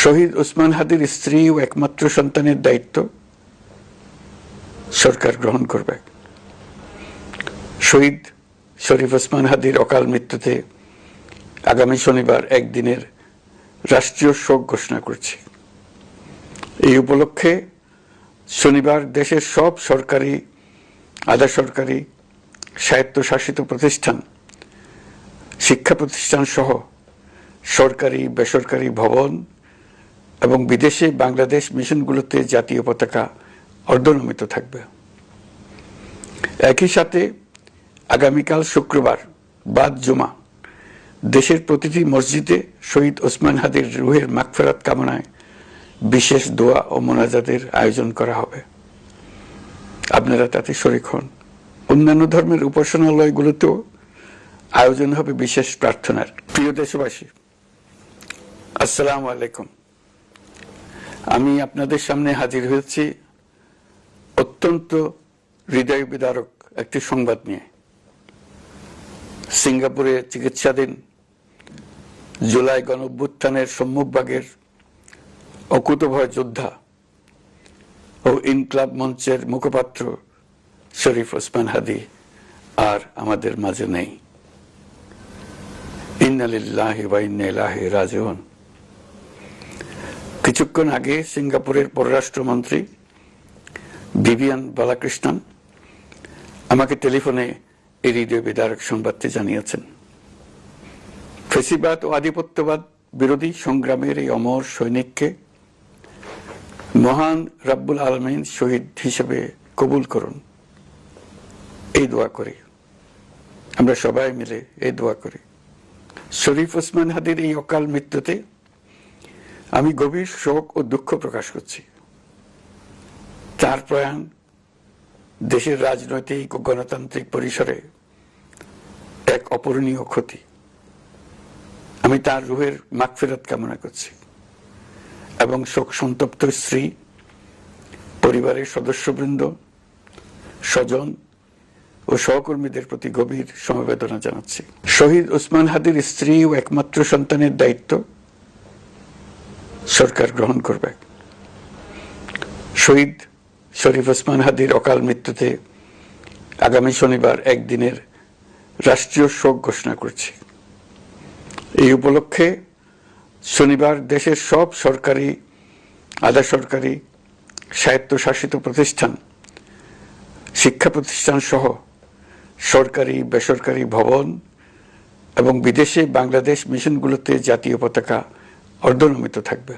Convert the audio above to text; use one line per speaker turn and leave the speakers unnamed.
শহীদ ওসমান হাদির স্ত্রী ও একমাত্র সন্তানের দায়িত্ব সরকার গ্রহণ করবে। শহীদ শরীফ ওসমান হাদির অকাল মৃত্যুতে আগামী শনিবার একদিনের রাষ্ট্রীয় শোক ঘোষণা করছি। এই উপলক্ষে শনিবার দেশের সব সরকারি, আধা সরকারি, স্বায়ত্তশাসিত প্রতিষ্ঠান, শিক্ষা প্রতিষ্ঠান সহ সরকারি বেসরকারি ভবন এবং বিদেশে বাংলাদেশ মিশনগুলোতে জাতীয় পতাকা অর্ধনমিত থাকবে। একই সাথে আগামীকাল শুক্রবার বাদ জুমা দেশের প্রতিটি মসজিদে শহীদ ওসমান হাদির রুহের মাগফিরাত কামনায় বিশেষ দোয়া ও মোনাজাতের আয়োজন করা হবে। আপনারা তাতে শরীক হন। অন্যান্য ধর্মের উপাসনালয়গুলোতেও আয়োজন হবে বিশেষ প্রার্থনার। প্রিয় দেশবাসী, আসসালামু আলাইকুম। আমি আপনাদের সামনে হাজির হয়েছি অত্যন্ত হৃদয় বিদারক একটি সংবাদ নিয়ে। সিঙ্গাপুরে চিকিৎসাধীন জুলাই গণঅভ্যুত্থানের সম্মুখভাগের অকুতোভয় যোদ্ধা ও ইনকলাব মঞ্চের মুখপাত্র শরীফ ওসমান হাদি আর আমাদের মাঝে নেই। ইন্না লিল্লাহি ওয়া ইন্না ইলাইহি রাজিউন। কিছুক্ষণ আগে সিঙ্গাপুরের পররাষ্ট্রমন্ত্রী ভিভিয়ান বালাকৃষ্ণন আমাকে টেলিফোনে এই হৃদয় বিদারক সংবাদটি জানিয়েছেন। ফ্যাসিবাদ ও আধিপত্যবাদ বিরোধী সংগ্রামের এই অমর সৈনিককে মহান রাব্বুল আলামিন শহীদ হিসেবে কবুল করুন, এই দোয়া করি। আমরা সবাই মিলে এই দোয়া করি। শরীফ ওসমান হাদির এই অকাল মৃত্যুতে আমি গভীর শোক ও দুঃখ প্রকাশ করছি। তার প্রয়াণ দেশের রাজনৈতিক ও গণতান্ত্রিক পরিসরে এক অপূরণীয় ক্ষতি। আমি তার রুহের মাগফিরাত কামনা করছি এবং শোক সন্তপ্ত স্ত্রী, পরিবারের সদস্যবৃন্দ, স্বজন ও সহকর্মীদের প্রতি গভীর সমবেদনা জানাচ্ছি। শহীদ ওসমান হাদির স্ত্রী ও একমাত্র সন্তানের দায়িত্ব সরকার গ্রহণ করবে। শহীদ শরীফ ওসমান হাদির অকাল মৃত্যুতে আগামী শনিবার একদিনের রাষ্ট্রীয় শোক ঘোষণা করছি। এই উপলক্ষে শনিবার দেশের সব সরকারি, আধা সরকারি, স্বায়ত্তশাসিত প্রতিষ্ঠান, শিক্ষা প্রতিষ্ঠান সহ সরকারি বেসরকারি ভবন এবং বিদেশে বাংলাদেশ মিশনগুলোতে জাতীয় পতাকা অর্ধনমিত থাকবে।